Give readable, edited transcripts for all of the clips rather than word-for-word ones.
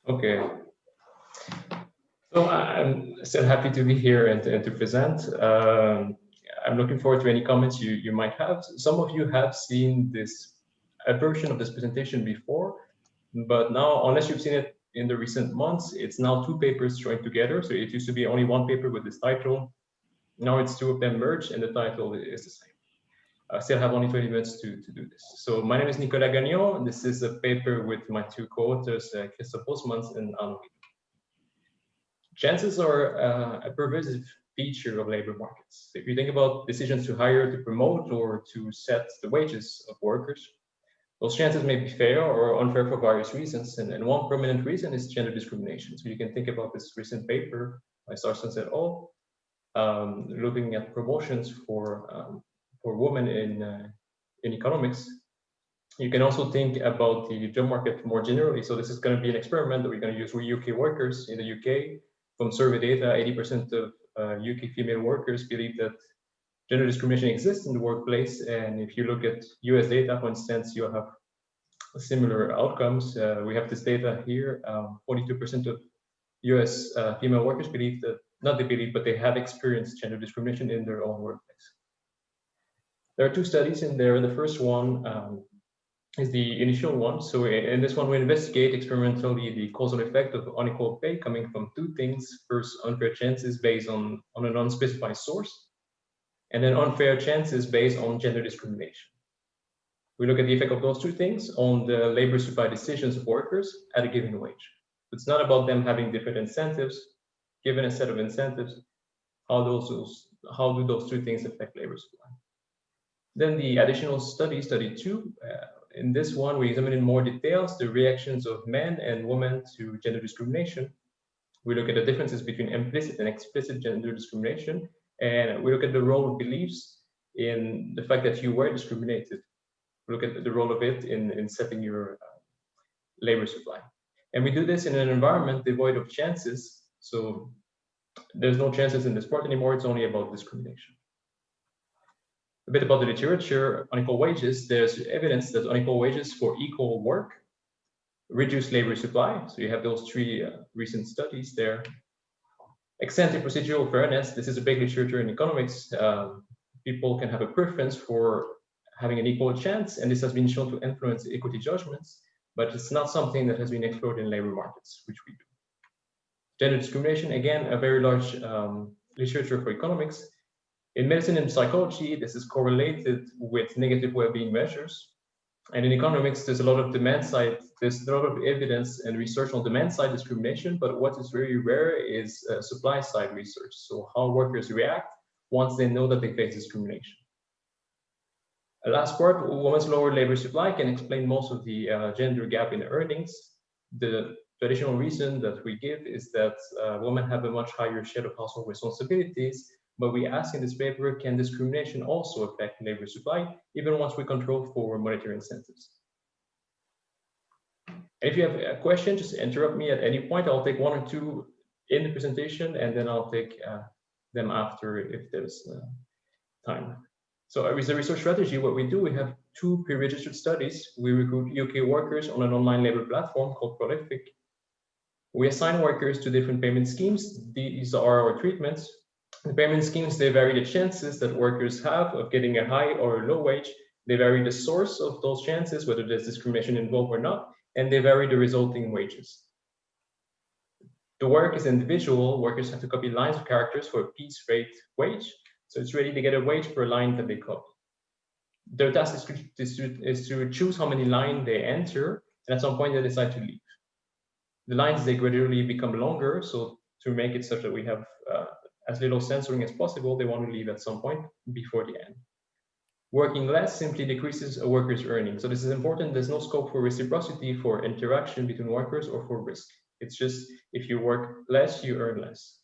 Okay, so I'm still happy to be here and to present. I'm looking forward to any comments you might have. Some of you have seen a version of this presentation before, but now, unless you've seen it in the recent months, it's now two papers joined together. So it used to be only one paper with this title. Now it's two of them merged, and the title is the same. I still have only 20 minutes to do this. So my name is Nickolas Gagnon, and this is a paper with my two co-authors, Christophe Bosmans and Anne. Chances are a pervasive feature of labor markets. If you think about decisions to hire, to promote, or to set the wages of workers, those chances may be fair or unfair for various reasons. And one prominent reason is gender discrimination. So you can think about this recent paper by Sarsens et al., looking at promotions for women in economics. You can also think about the job market more generally. So this is going to be an experiment that we're going to use with UK workers in the UK. From survey data, 80% of UK female workers believe that gender discrimination exists in the workplace. And if you look at US data, for instance, you'll have similar outcomes. We have this data here. 42% of US female workers believe that, not they believe, but they have experienced gender discrimination in their own workplace. There are two studies in there. The first one is the initial one. So in this one, we investigate experimentally the causal effect of unequal pay coming from two things. First, unfair chances based on an unspecified source, and then unfair chances based on gender discrimination. We look at the effect of those two things on the labor supply decisions of workers at a given wage. It's not about them having different incentives. Given a set of incentives, how do those two things affect labor supply? Then the additional study, study two, in this one, we examine in more details the reactions of men and women to gender discrimination. We look at the differences between implicit and explicit gender discrimination, and we look at the role of beliefs in the fact that you were discriminated. We look at the role of it in setting your labor supply. And we do this in an environment devoid of chances. So there's no chances in this part anymore. It's only about discrimination. A bit about the literature on equal wages. There's evidence that unequal wages for equal work reduce labor supply. So you have those three recent studies there. Eccentric procedural fairness. This is a big literature in economics. People can have a preference for having an equal chance, and this has been shown to influence equity judgments, but it's not something that has been explored in labor markets, which we do. Gender discrimination, again, a very large literature for economics. In medicine and psychology, this is correlated with negative well-being measures. And in economics, there's a lot of demand side, there's a lot of evidence and research on demand side discrimination, but what is very rare is supply side research. So how workers react once they know that they face discrimination. The last part, women's lower labor supply can explain most of the gender gap in earnings. The traditional reason that we give is that women have a much higher share of household responsibilities. But we ask in this paper, can discrimination also affect labor supply, even once we control for monetary incentives? If you have a question, just interrupt me at any point. I'll take one or two in the presentation, and then I'll take them after if there's time. So with the research strategy, what we do, we have two pre-registered studies. We recruit UK workers on an online labor platform called Prolific. We assign workers to different payment schemes. These are our treatments. The payment schemes, they vary the chances that workers have of getting a high or a low wage. They vary the source of those chances, whether there's discrimination involved or not, and they vary the resulting wages. The work is individual. Workers have to copy lines of characters for a piece rate wage. So it's ready to get a wage per line that they copy. Their task is to choose how many lines they enter, and at some point they decide to leave. The lines, they gradually become longer, so to make it such that we have as little censoring as possible, they want to leave at some point before the end. Working less simply decreases a worker's earnings. So this is important. There's no scope for reciprocity, for interaction between workers, or for risk. It's just if you work less, you earn less.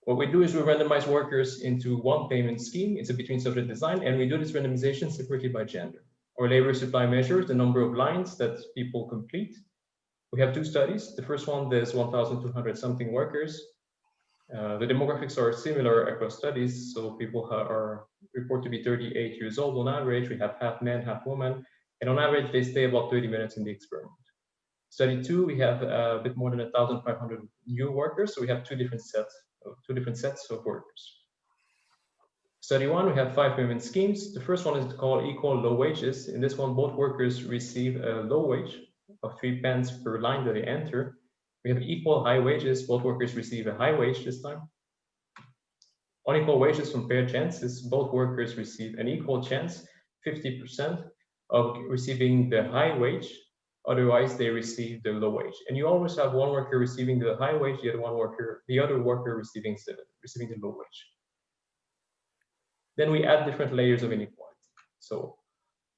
What we do is we randomize workers into one payment scheme. It's a between subject design, and we do this randomization separately by gender. Our labor supply measures the number of lines that people complete. We have two studies. The first one, there's 1,200 something workers. The demographics are similar across studies. So people are report to be 38 years old on average. We have half men, half women. And on average, they stay about 30 minutes in the experiment. Study 2, we have a bit more than 1,500 new workers, so we have two different sets of workers. Study 1, we have 5 payment schemes. The first one is called equal low wages. In this one, both workers receive a low wage of 3 pence per line that they enter. We have equal high wages. Both workers receive a high wage this time. Unequal wages from fair chances. Both workers receive an equal chance, 50% of receiving the high wage. Otherwise, they receive the low wage. And you always have one worker receiving the high wage, the other worker receiving the low wage. Then we add different layers of inequality. So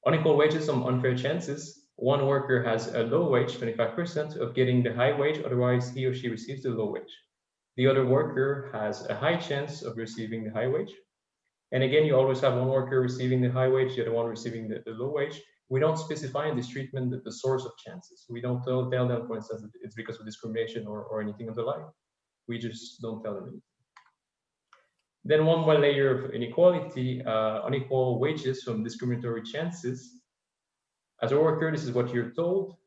unequal wages from unfair chances. One worker has a low wage, 25% of getting the high wage, otherwise he or she receives the low wage. The other worker has a high chance of receiving the high wage. And again, you always have one worker receiving the high wage, the other one receiving the low wage. We don't specify in this treatment the source of chances. We don't tell them, for instance, that it's because of discrimination or anything of the like. We just don't tell them anything. Then one more layer of inequality, unequal wages from discriminatory chances. As a worker, this is what you're told.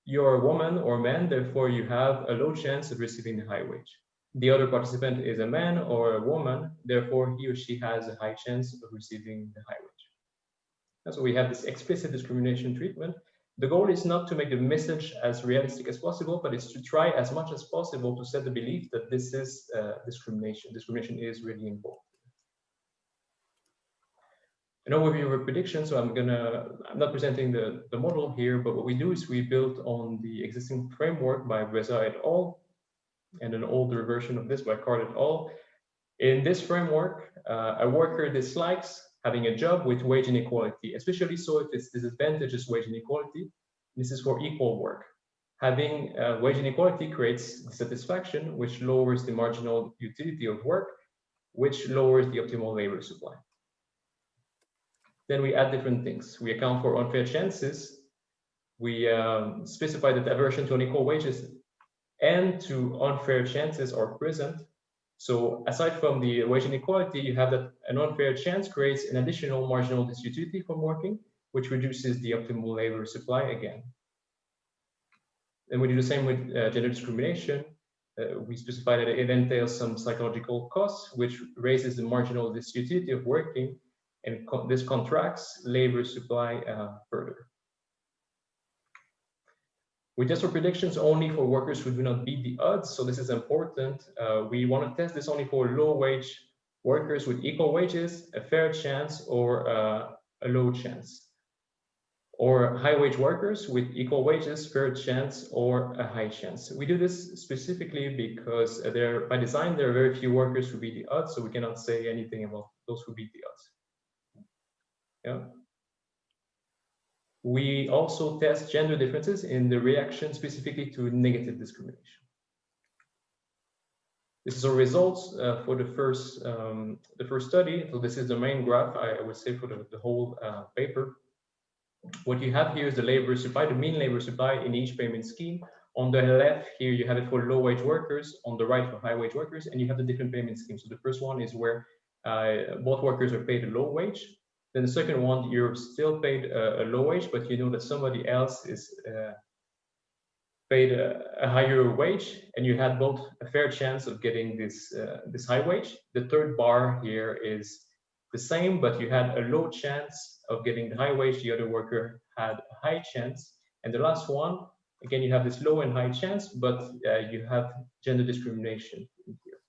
You're a woman or man, therefore you have a low chance of receiving the high wage. The other participant is a man or a woman, therefore he or she has a high chance of receiving the high wage. And so we have this explicit discrimination treatment. The goal is not to make the message as realistic as possible, but it's to try as much as possible to set the belief that this is discrimination. Discrimination is really involved. An overview of a prediction. So I'm not presenting the model here, but what we do is we build on the existing framework by Breza et al. And an older version of this by Card et al. In this framework, a worker dislikes having a job with wage inequality, especially so if it's disadvantageous wage inequality. This is for equal work. Having wage inequality creates dissatisfaction, which lowers the marginal utility of work, which lowers the optimal labor supply. Then we add different things. We account for unfair chances. We specify that aversion to unequal wages and to unfair chances are present. So aside from the wage inequality, you have that an unfair chance creates an additional marginal disutility from working, which reduces the optimal labor supply again. And we do the same with gender discrimination. We specify that it entails some psychological costs, which raises the marginal disutility of working, and this contracts labor supply further. We test for predictions only for workers who do not beat the odds. So this is important. We want to test this only for low wage workers with equal wages, a fair chance, or a low chance. Or high wage workers with equal wages, fair chance, or a high chance. We do this specifically because by design, there are very few workers who beat the odds, so we cannot say anything about those who beat the odds. Yeah. We also test gender differences in the reaction specifically to negative discrimination. This is our results for the first study. So this is the main graph, I would say, for the whole paper. What you have here is the labor supply, the mean labor supply in each payment scheme. On the left here, you have it for low wage workers, on the right for high wage workers, and you have the different payment schemes. So the first one is where both workers are paid a low wage. Then the second one, you're still paid a low wage, but you know that somebody else is paid a higher wage, and you had both a fair chance of getting this high wage. The third bar here is the same, but you had a low chance of getting the high wage. The other worker had a high chance. And the last one, again, you have this low and high chance, but you have gender discrimination in here.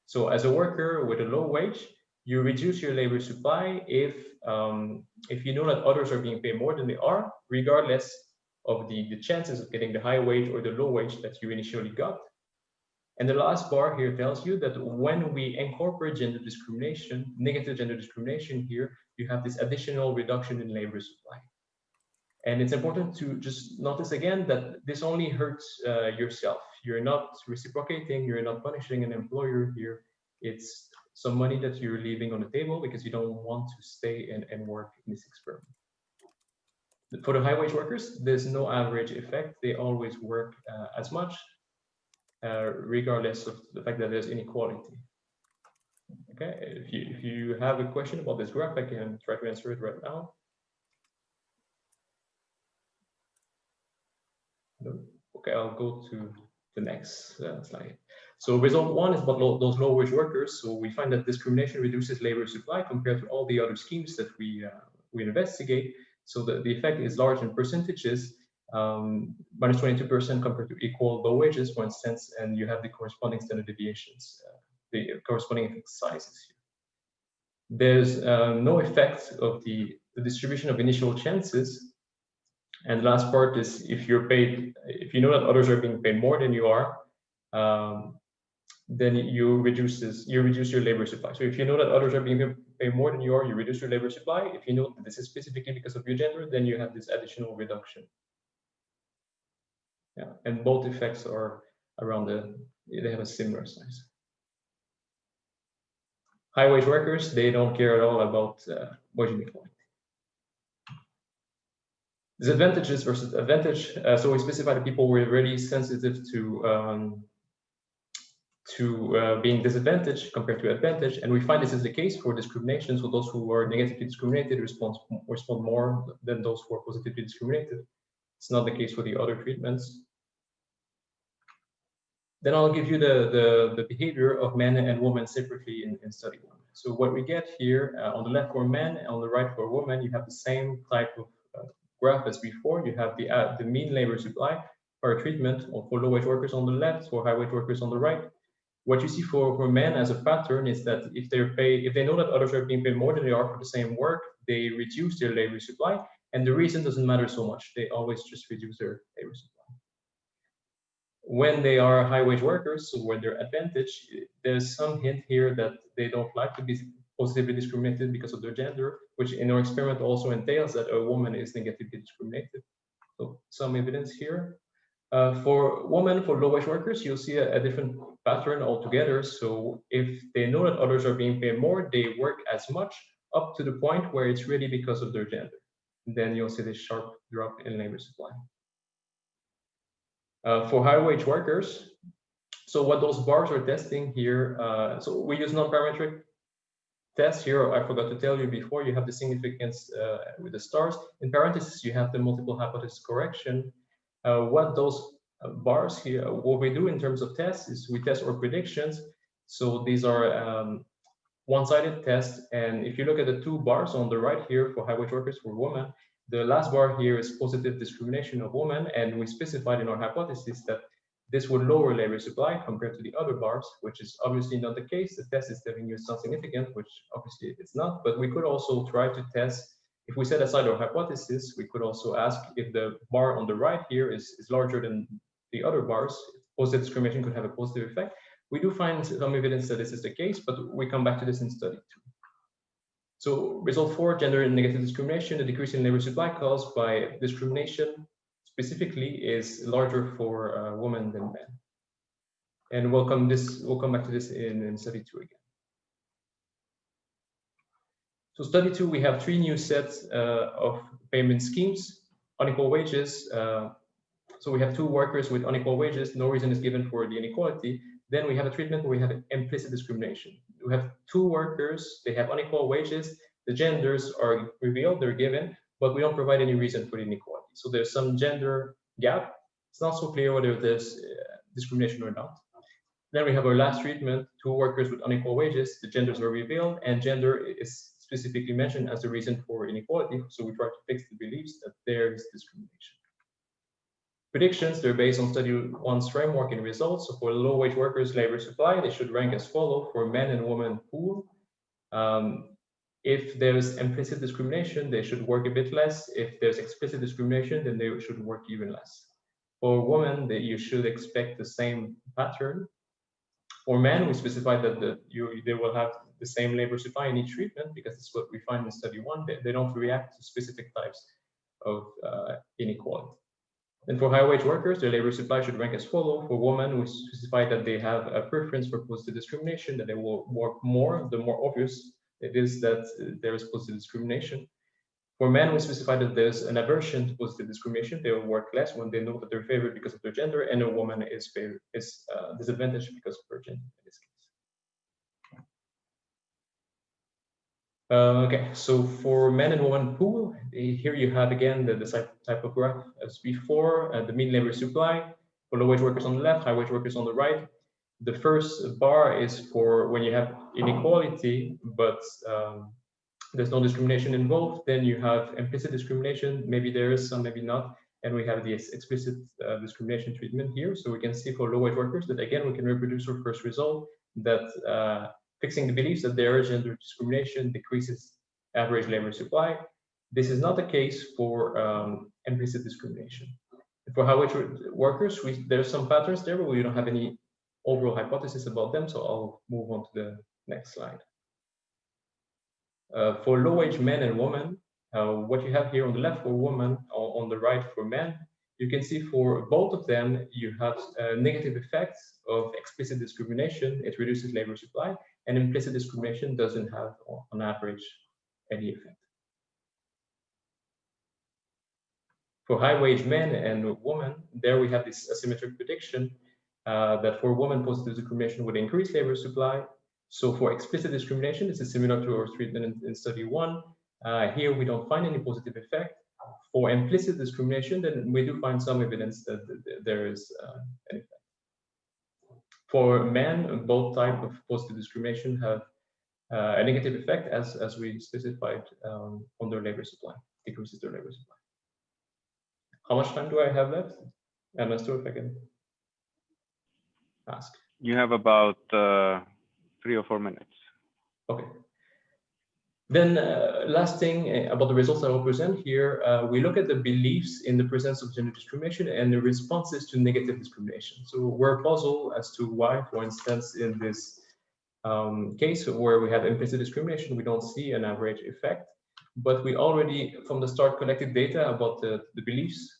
So as a worker with a low wage, you reduce your labor supply if you know that others are being paid more than they are, regardless of the chances of getting the high wage or the low wage that you initially got. And the last bar here tells you that when we incorporate gender discrimination, negative gender discrimination here, you have this additional reduction in labor supply. And it's important to just notice again that this only hurts yourself. You're not reciprocating, you're not punishing an employer here. It's some money that you're leaving on the table because you don't want to stay and work in this experiment. For the high wage workers, there's no average effect. They always work as much, regardless of the fact that there's inequality. Okay, if you have a question about this graph, I can try to answer it right now. Okay, I'll go to the next slide. So result one is about those low-wage workers. So we find that discrimination reduces labor supply compared to all the other schemes that we investigate. So the effect is large in percentages, minus 22% compared to equal low wages, for instance, and you have the corresponding standard deviations, the corresponding effect sizes here. There's no effect of the distribution of initial chances. And the last part is if you know that others are being paid more than you are, then you reduce your labor supply. So if you know that others are being paid more than you are, you reduce your labor supply. If you know that this is specifically because of your gender, then you have this additional reduction. Yeah, and both effects are around they have a similar size. High wage workers, they don't care at all about wage inequality. Disadvantages versus advantage. So we specify the people who are really sensitive to being disadvantaged compared to advantage, and we find this is the case for discrimination. So those who are negatively discriminated respond more than those who are positively discriminated. It's not the case for the other treatments. Then I'll give you the behavior of men and women separately in study one. So what we get here on the left for men and on the right for women, you have the same type of graph as before. You have the mean labor supply for treatment, or for low wage workers on the left, for high wage workers on the right. What you see for men as a pattern is that if they know that others are being paid more than they are for the same work, they reduce their labor supply, and the reason doesn't matter so much. They always just reduce their labor supply. When they are high wage workers, so when they're advantaged, there's some hint here that they don't like to be positively discriminated because of their gender, which in our experiment also entails that a woman is negatively discriminated. So some evidence here. For women, for low wage workers, you'll see a different pattern altogether. So if they know that others are being paid more, they work as much up to the point where it's really because of their gender. And then you'll see this sharp drop in labor supply. For high wage workers, so what those bars are testing here, so we use non-parametric tests here. I forgot to tell you before, you have the significance with the stars. In parentheses, you have the multiple hypothesis correction. What those bars here, what we do in terms of tests is we test our predictions. So these are one-sided tests. And if you look at the two bars on the right here for high wage workers for women, the last bar here is positive discrimination of women. And we specified in our hypothesis that this would lower labor supply compared to the other bars, which is obviously not the case. The test is telling you it's not significant, which obviously it's not. But we could also try to test, if we set aside our hypothesis, we could also ask if the bar on the right here is larger than the other bars. Positive discrimination could have a positive effect. We do find some evidence that this is the case, but we come back to this in study 2. So result 4, gender and negative discrimination, the decrease in labor supply caused by discrimination specifically is larger for women than men. And we'll come back to this in study 2 again. So study 2, we have 3 new sets of payment schemes, unequal wages. So we have 2 workers with unequal wages, no reason is given for the inequality. Then we have a treatment where we have implicit discrimination. We have 2 workers, they have unequal wages, the genders are revealed, they're given, but we don't provide any reason for the inequality. So there's some gender gap. It's not so clear whether there's discrimination or not. Then we have our last treatment, 2 workers with unequal wages, the genders are revealed, and gender is specifically mentioned as the reason for inequality. So we try to fix the beliefs that there is discrimination. Predictions, they're based on study 1's framework and results. So for low wage workers, labor supply, they should rank as follow for men and women pool. If there's implicit discrimination, they should work a bit less. If there's explicit discrimination, then they should work even less. For women, you should expect the same pattern. For men, we specify that they will have the same labor supply in each treatment, because it's what we find in study 1. They don't react to specific types of inequality. And for high wage workers, their labor supply should rank as follow. For women, we specify that they have a preference for positive discrimination, that they will work more, the more obvious it is that there is positive discrimination. For men, we specify that there's an aversion to positive discrimination. They will work less when they know that they're favored because of their gender, and a woman is disadvantaged because of her gender in this case. Okay, so for men and women pool, here you have again the type of graph as before, the mean labor supply. For low-wage workers on the left, high-wage workers on the right. The first bar is for when you have inequality, but there's no discrimination involved. Then you have implicit discrimination. Maybe there is some, maybe not. And we have the explicit discrimination treatment here. So we can see for low-wage workers that, again, we can reproduce our first result, that fixing the beliefs that there is gender discrimination decreases average labor supply. This is not the case for implicit discrimination. For high-wage workers, there's some patterns there, but we don't have any overall hypothesis about them. So I'll move on to the next slide. For low-wage men and women, what you have here on the left for women, on the right for men, you can see for both of them, you have negative effects of explicit discrimination. It reduces labor supply, and implicit discrimination doesn't have, on average, any effect. For high-wage men and women, there we have this asymmetric prediction that for women, positive discrimination would increase labor supply. So for explicit discrimination, this is similar to our treatment in study 1. Here we don't find any positive effect. For implicit discrimination, then we do find some evidence that there is an effect. For men, both types of positive discrimination have a negative effect, as we specified on their labor supply, decreases their labor supply. How much time do I have left? And Nestor, if I can ask. You have about 3 or 4 minutes. Okay. Then last thing about the results I will present here, we look at the beliefs in the presence of gender discrimination and the responses to negative discrimination. So we're puzzled as to why, for instance, in this case where we have implicit discrimination, we don't see an average effect, but we already from the start collected data about the beliefs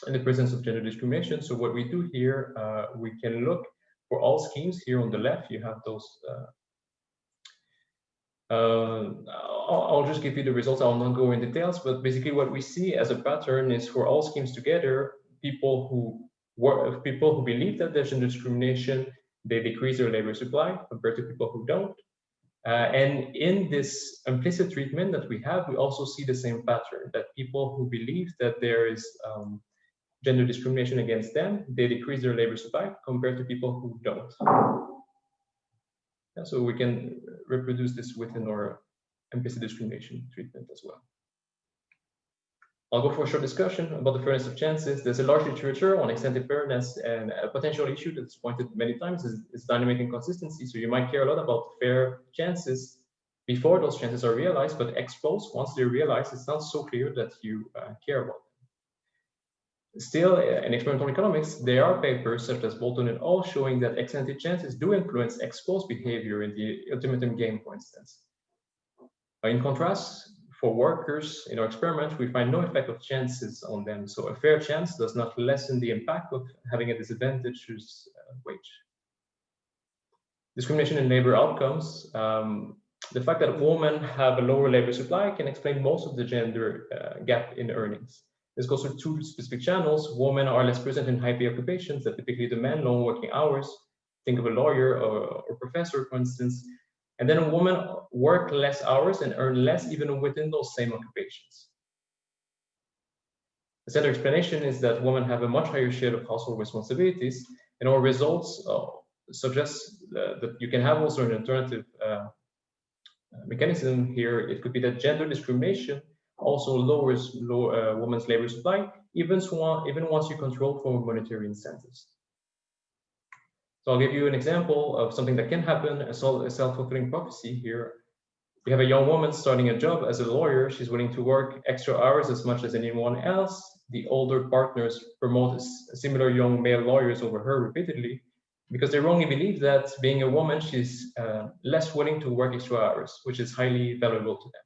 in the presence of gender discrimination. So what we do here, we can look for all schemes. Here on the left, you have those. I'll just give you the results. I'll not go in details, but basically what we see as a pattern is for all schemes together, people who believe that there's gender discrimination, they decrease their labor supply compared to people who don't. And in this implicit treatment that we have, we also see the same pattern, that people who believe that there is gender discrimination against them, they decrease their labor supply compared to people who don't. Yeah, so we can reproduce this within our implicit discrimination treatment as well. I'll go for a short discussion about the fairness of chances. There's a large literature on eccentric fairness, and a potential issue that's pointed many times is dynamic inconsistency. So you might care a lot about fair chances before those chances are realized, but ex post, once they're realized, it's not so clear that you care about them. Still, in experimental economics, there are papers such as Bolton et al. Showing that eccentric chances do influence ex post behavior in the ultimatum game, for instance. In contrast, for workers in our experiment, we find no effect of chances on them. So a fair chance does not lessen the impact of having a disadvantageous wage. Discrimination in labor outcomes. The fact that women have a lower labor supply can explain most of the gender gap in earnings. This goes through 2 specific channels. Women are less present in high-pay occupations that typically demand long working hours. Think of a lawyer or professor, for instance. And then women work less hours and earn less even within those same occupations. The central explanation is that women have a much higher share of household responsibilities, and our results suggest that you can have also an alternative mechanism here. It could be that gender discrimination also lowers women's labor supply, even once you control for monetary incentives. So I'll give you an example of something that can happen, a self-fulfilling prophecy here. We have a young woman starting a job as a lawyer. She's willing to work extra hours as much as anyone else. The older partners promote similar young male lawyers over her repeatedly because they wrongly believe that being a woman, she's less willing to work extra hours, which is highly valuable to them.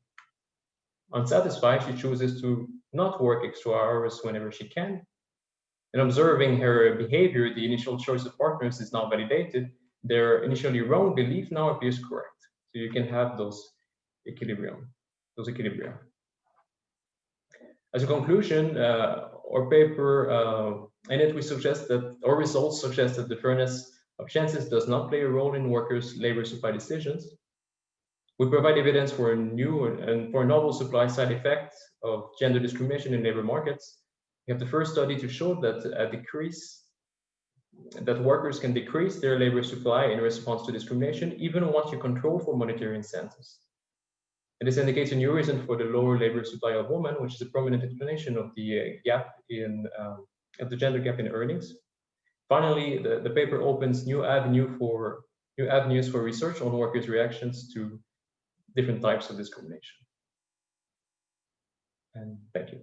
Unsatisfied, she chooses to not work extra hours whenever she can. And observing her behavior, the initial choice of partners is now validated. Their initially wrong belief now appears correct. So you can have those equilibria. As a conclusion, our paper, in it we suggest that our results suggest that the fairness of chances does not play a role in workers' labor supply decisions. We provide evidence for a new and for a novel supply side effect of gender discrimination in labor markets. We have the first study to show that a decrease that workers can decrease their labor supply in response to discrimination, even once you control for monetary incentives. And this indicates a new reason for the lower labor supply of women, which is a prominent explanation of the gap in of the gender gap in earnings. Finally, the paper opens new avenues for research on workers' reactions to different types of discrimination. And thank you.